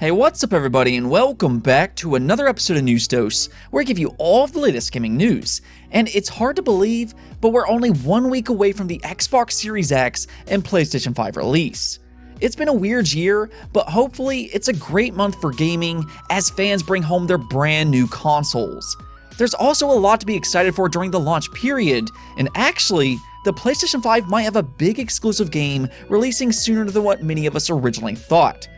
Hey, what's up everybody, and welcome back to another episode of News Dose, where I give you all of the latest gaming news. And it's hard to believe, but we're only 1 week away from the Xbox Series X and PlayStation 5 release. It's been a weird year, but hopefully it's a great month for gaming as fans bring home their brand new consoles. There's also a lot to be excited for during the launch period, and actually, the PlayStation 5 might have a big exclusive game releasing sooner than what many of us originally thought.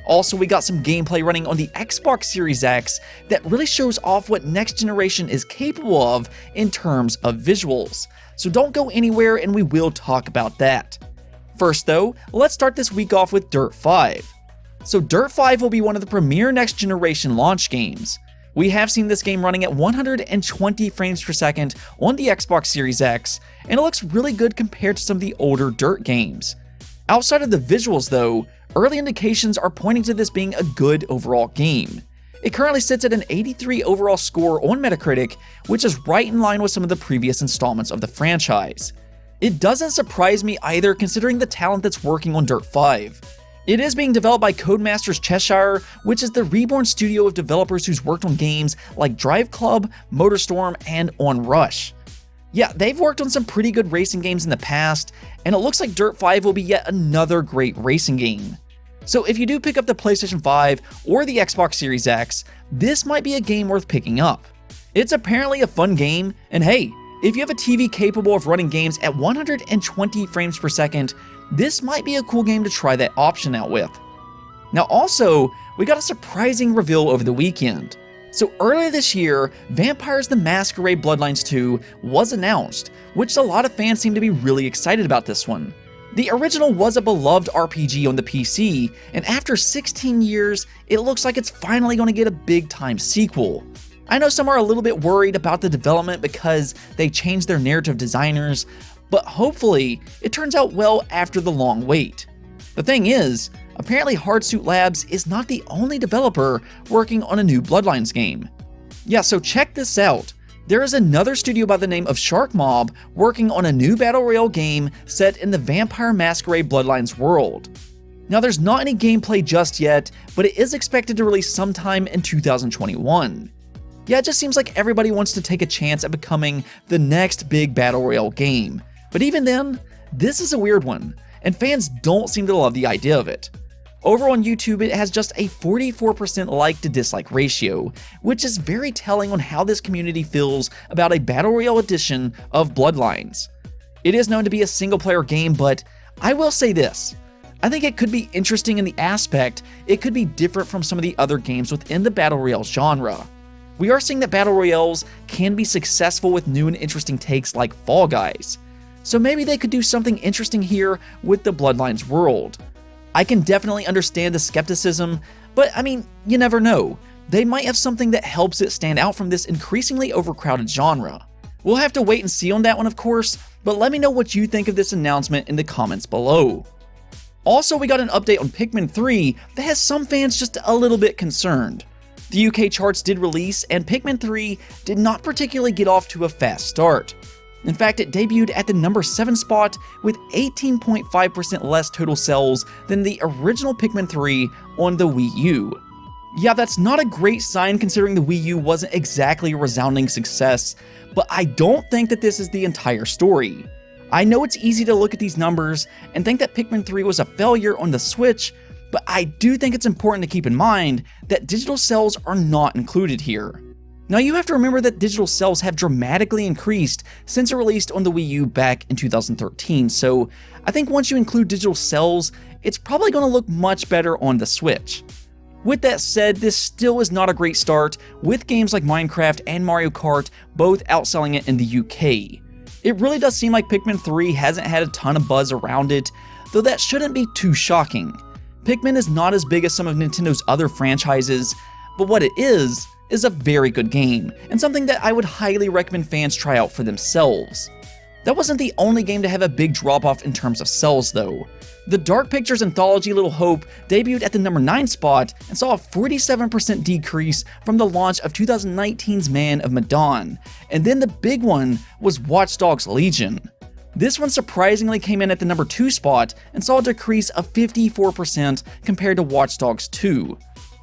Also, we got some gameplay running on the Xbox Series X that really shows off what next generation is capable of in terms of visuals. So don't go anywhere and we will talk about that. First though, let's start this week off with Dirt 5. So Dirt 5 will be one of the premier next generation launch games. We have seen this game running at 120 frames per second on the Xbox Series X, and it looks really good compared to some of the older Dirt games. Outside of the visuals though, early indications are pointing to this being a good overall game. It currently sits at an 83 overall score on Metacritic, which is right in line with some of the previous installments of the franchise. It doesn't surprise me either considering the talent that's working on Dirt 5. It is being developed by Codemasters Cheshire, which is the reborn studio of developers who's worked on games like Drive Club, MotorStorm, and Onrush. Yeah, they've worked on some pretty good racing games in the past, and it looks like Dirt 5 will be yet another great racing game. So if you do pick up the PlayStation 5 or the Xbox Series X, this might be a game worth picking up. It's apparently a fun game, and hey, if you have a TV capable of running games at 120 frames per second, this might be a cool game to try that option out with. Now also, we got a surprising reveal over the weekend. So earlier this year, Vampires the Masquerade Bloodlines 2 was announced, which a lot of fans seem to be really excited about this one. The original was a beloved RPG on the PC, and after 16 years, it looks like it's finally going to get a big-time sequel. I know some are a little bit worried about the development because they changed their narrative designers, but hopefully, it turns out well after the long wait. The thing is, apparently Hardsuit Labs is not the only developer working on a new Bloodlines game. Yeah, so check this out. There is another studio by the name of Shark Mob working on a new Battle Royale game set in the Vampire Masquerade Bloodlines world. Now there's not any gameplay just yet, but it is expected to release sometime in 2021. Yeah, it just seems like everybody wants to take a chance at becoming the next big Battle Royale game. But even then, this is a weird one, and fans don't seem to love the idea of it. Over on YouTube, it has just a 44% like to dislike ratio, which is very telling on how this community feels about a Battle Royale edition of Bloodlines. It is known to be a single-player game, but I will say this. I think it could be interesting in the aspect it could be different from some of the other games within the Battle Royale genre. We are seeing that Battle Royales can be successful with new and interesting takes like Fall Guys. So maybe they could do something interesting here with the Bloodlines world. I can definitely understand the skepticism, but I mean, you never know. They might have something that helps it stand out from this increasingly overcrowded genre. We'll have to wait and see on that one, of course, but let me know what you think of this announcement in the comments below. Also, we got an update on Pikmin 3 that has some fans just a little bit concerned. The UK charts did release, and Pikmin 3 did not particularly get off to a fast start. In fact, it debuted at the number 7 spot with 18.5% less total sales than the original Pikmin 3 on the Wii U. Yeah, that's not a great sign considering the Wii U wasn't exactly a resounding success, but I don't think that this is the entire story. I know it's easy to look at these numbers and think that Pikmin 3 was a failure on the Switch, but I do think it's important to keep in mind that digital sales are not included here. Now you have to remember that digital sales have dramatically increased since it released on the Wii U back in 2013, so I think once you include digital sales, it's probably going to look much better on the Switch. With that said, this still is not a great start, with games like Minecraft and Mario Kart both outselling it in the UK. It really does seem like Pikmin 3 hasn't had a ton of buzz around it, though that shouldn't be too shocking. Pikmin is not as big as some of Nintendo's other franchises, but what it is a very good game, and something that I would highly recommend fans try out for themselves. That wasn't the only game to have a big drop-off in terms of sales though. The Dark Pictures anthology Little Hope debuted at the number 9 spot and saw a 47% decrease from the launch of 2019's Man of Medan, and then the big one was Watch Dogs Legion. This one surprisingly came in at the number 2 spot and saw a decrease of 54% compared to Watch Dogs 2.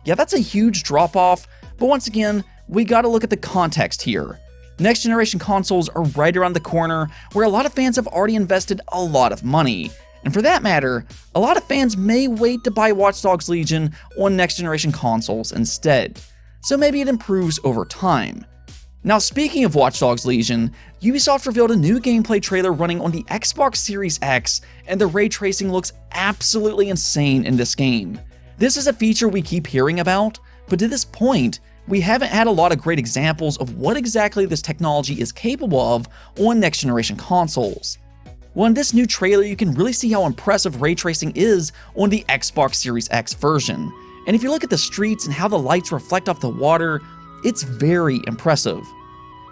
Yeah, that's a huge drop off, but once again, we gotta look at the context here. Next generation consoles are right around the corner, where a lot of fans have already invested a lot of money. And for that matter, a lot of fans may wait to buy Watch Dogs Legion on next generation consoles instead. So maybe it improves over time. Now speaking of Watch Dogs Legion, Ubisoft revealed a new gameplay trailer running on the Xbox Series X, and the ray tracing looks absolutely insane in this game. This is a feature we keep hearing about, but to this point, we haven't had a lot of great examples of what exactly this technology is capable of on next generation consoles. Well, in this new trailer, you can really see how impressive ray tracing is on the Xbox Series X version. And if you look at the streets and how the lights reflect off the water, it's very impressive.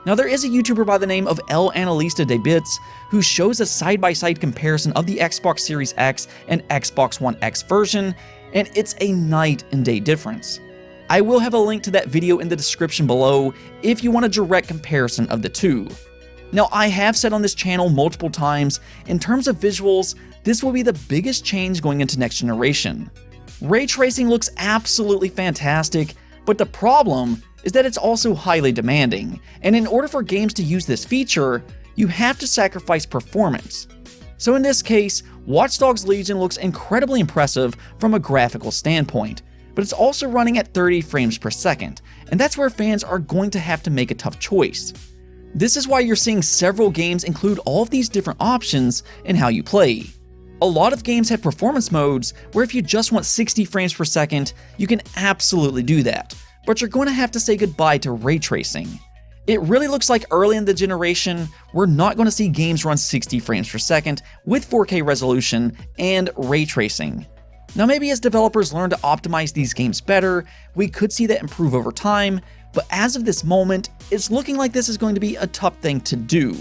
Now, there is a YouTuber by the name of El Analista de Bits who shows a side-by-side comparison of the Xbox Series X and Xbox One X version, and it's a night and day difference. I will have a link to that video in the description below if you want a direct comparison of the two. Now, I have said on this channel multiple times, in terms of visuals, this will be the biggest change going into next generation. Ray tracing looks absolutely fantastic, but the problem is that it's also highly demanding, and in order for games to use this feature, you have to sacrifice performance. So in this case, Watch Dogs Legion looks incredibly impressive from a graphical standpoint, but it's also running at 30 frames per second, and that's where fans are going to have to make a tough choice. This is why you're seeing several games include all of these different options in how you play. A lot of games have performance modes where if you just want 60 frames per second, you can absolutely do that, but you're going to have to say goodbye to ray tracing. It really looks like early in the generation, we're not going to see games run 60 frames per second with 4K resolution and ray tracing. Now maybe as developers learn to optimize these games better, we could see that improve over time, but as of this moment, it's looking like this is going to be a tough thing to do.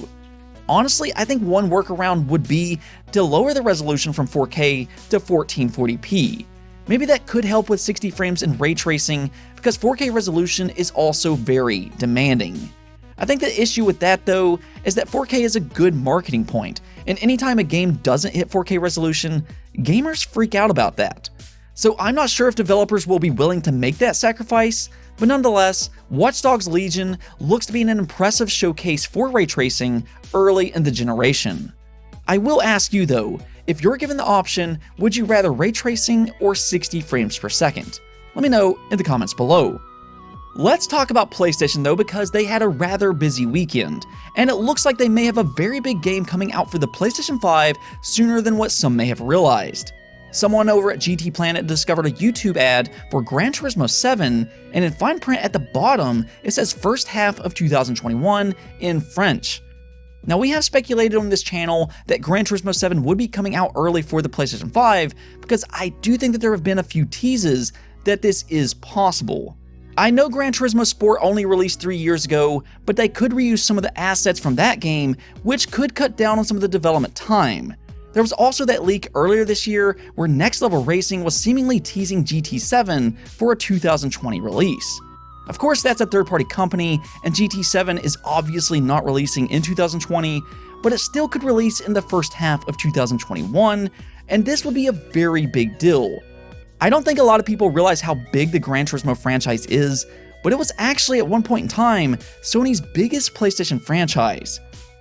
Honestly, I think one workaround would be to lower the resolution from 4K to 1440p. Maybe that could help with 60 frames in ray tracing, because 4K resolution is also very demanding. I think the issue with that though is that 4K is a good marketing point, and anytime a game doesn't hit 4K resolution, gamers freak out about that. So I'm not sure if developers will be willing to make that sacrifice, but nonetheless, Watch Dogs Legion looks to be an impressive showcase for ray tracing early in the generation. I will ask you though, if you're given the option, would you rather ray tracing or 60 frames per second? Let me know in the comments below. Let's talk about PlayStation though, because they had a rather busy weekend, and it looks like they may have a very big game coming out for the PlayStation 5 sooner than what some may have realized. Someone over at GT Planet discovered a YouTube ad for Gran Turismo 7, and in fine print at the bottom, it says first half of 2021 in French. Now we have speculated on this channel that Gran Turismo 7 would be coming out early for the PlayStation 5, because I do think that there have been a few teases that this is possible. I know Gran Turismo Sport only released 3 years ago, but they could reuse some of the assets from that game, which could cut down on some of the development time. There was also that leak earlier this year where Next Level Racing was seemingly teasing GT7 for a 2020 release. Of course, that's a third-party company, and GT7 is obviously not releasing in 2020, but it still could release in the first half of 2021, and this would be a very big deal. I don't think a lot of people realize how big the Gran Turismo franchise is, but it was actually at one point in time Sony's biggest PlayStation franchise.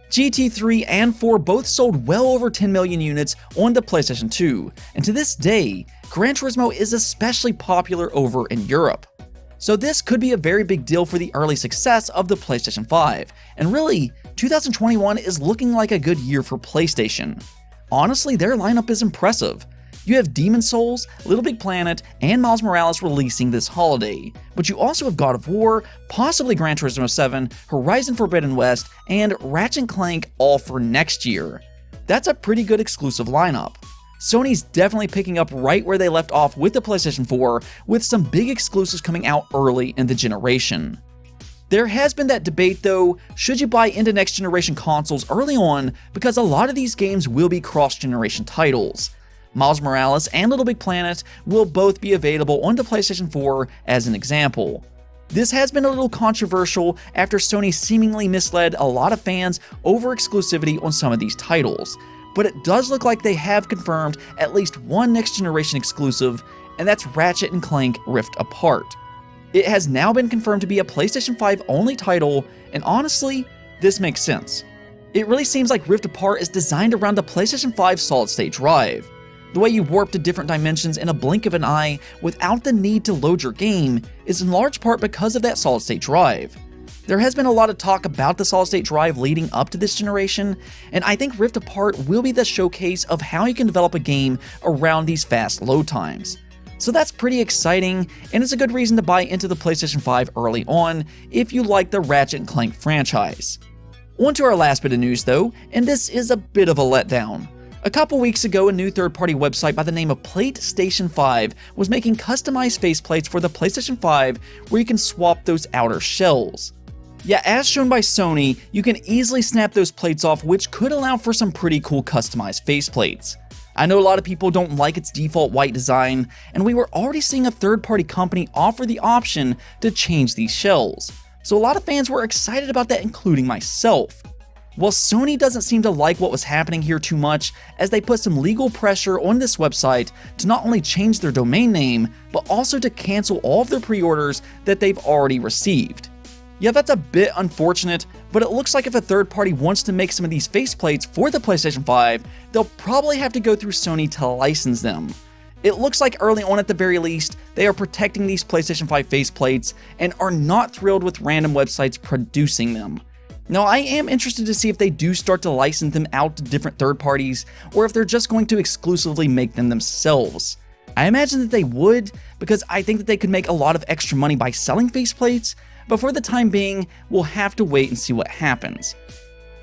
GT3 and 4 both sold well over 10 million units on the PlayStation 2, and to this day, Gran Turismo is especially popular over in Europe. So this could be a very big deal for the early success of the PlayStation 5, and really, 2021 is looking like a good year for PlayStation. Honestly, their lineup is impressive. You have Demon's Souls, Little Big Planet, and Miles Morales releasing this holiday, but you also have God of War, possibly Gran Turismo 7, Horizon Forbidden West, and Ratchet & Clank all for next year. That's a pretty good exclusive lineup. Sony's definitely picking up right where they left off with the PlayStation 4, with some big exclusives coming out early in the generation. There has been that debate though, should you buy into next generation consoles early on, because a lot of these games will be cross-generation titles. Miles Morales and Little Big Planet will both be available on the PlayStation 4 as an example. This has been a little controversial after Sony seemingly misled a lot of fans over exclusivity on some of these titles, but it does look like they have confirmed at least one next generation exclusive, and that's Ratchet & Clank Rift Apart. It has now been confirmed to be a PlayStation 5 only title, and honestly, this makes sense. It really seems like Rift Apart is designed around the PlayStation 5 solid-state drive. The way you warp to different dimensions in a blink of an eye without the need to load your game is in large part because of that solid-state drive. There has been a lot of talk about the solid-state drive leading up to this generation, and I think Rift Apart will be the showcase of how you can develop a game around these fast load times. So that's pretty exciting, and it's a good reason to buy into the PlayStation 5 early on if you like the Ratchet & Clank franchise. On to our last bit of news though, and this is a bit of a letdown. A couple weeks ago, a new third-party website by the name of PlayStation 5 was making customized faceplates for the PlayStation 5 where you can swap those outer shells. Yeah, as shown by Sony, you can easily snap those plates off, which could allow for some pretty cool customized faceplates. I know a lot of people don't like its default white design, and we were already seeing a third-party company offer the option to change these shells. So a lot of fans were excited about that, including myself. Well, Sony doesn't seem to like what was happening here too much, as they put some legal pressure on this website to not only change their domain name, but also to cancel all of their pre-orders that they've already received. Yeah, that's a bit unfortunate, but it looks like if a third party wants to make some of these faceplates for the PlayStation 5, they'll probably have to go through Sony to license them. It looks like early on at the very least, they are protecting these PlayStation 5 faceplates and are not thrilled with random websites producing them. Now, I am interested to see if they do start to license them out to different third parties, or if they're just going to exclusively make them themselves. I imagine that they would, because I think that they could make a lot of extra money by selling faceplates, but for the time being, we'll have to wait and see what happens.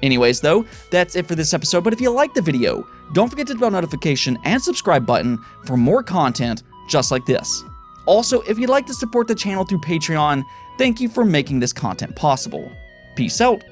Anyways though, that's it for this episode, but if you liked the video, don't forget to hit the bell notification and subscribe button for more content just like this. Also, if you'd like to support the channel through Patreon, thank you for making this content possible. Peace out.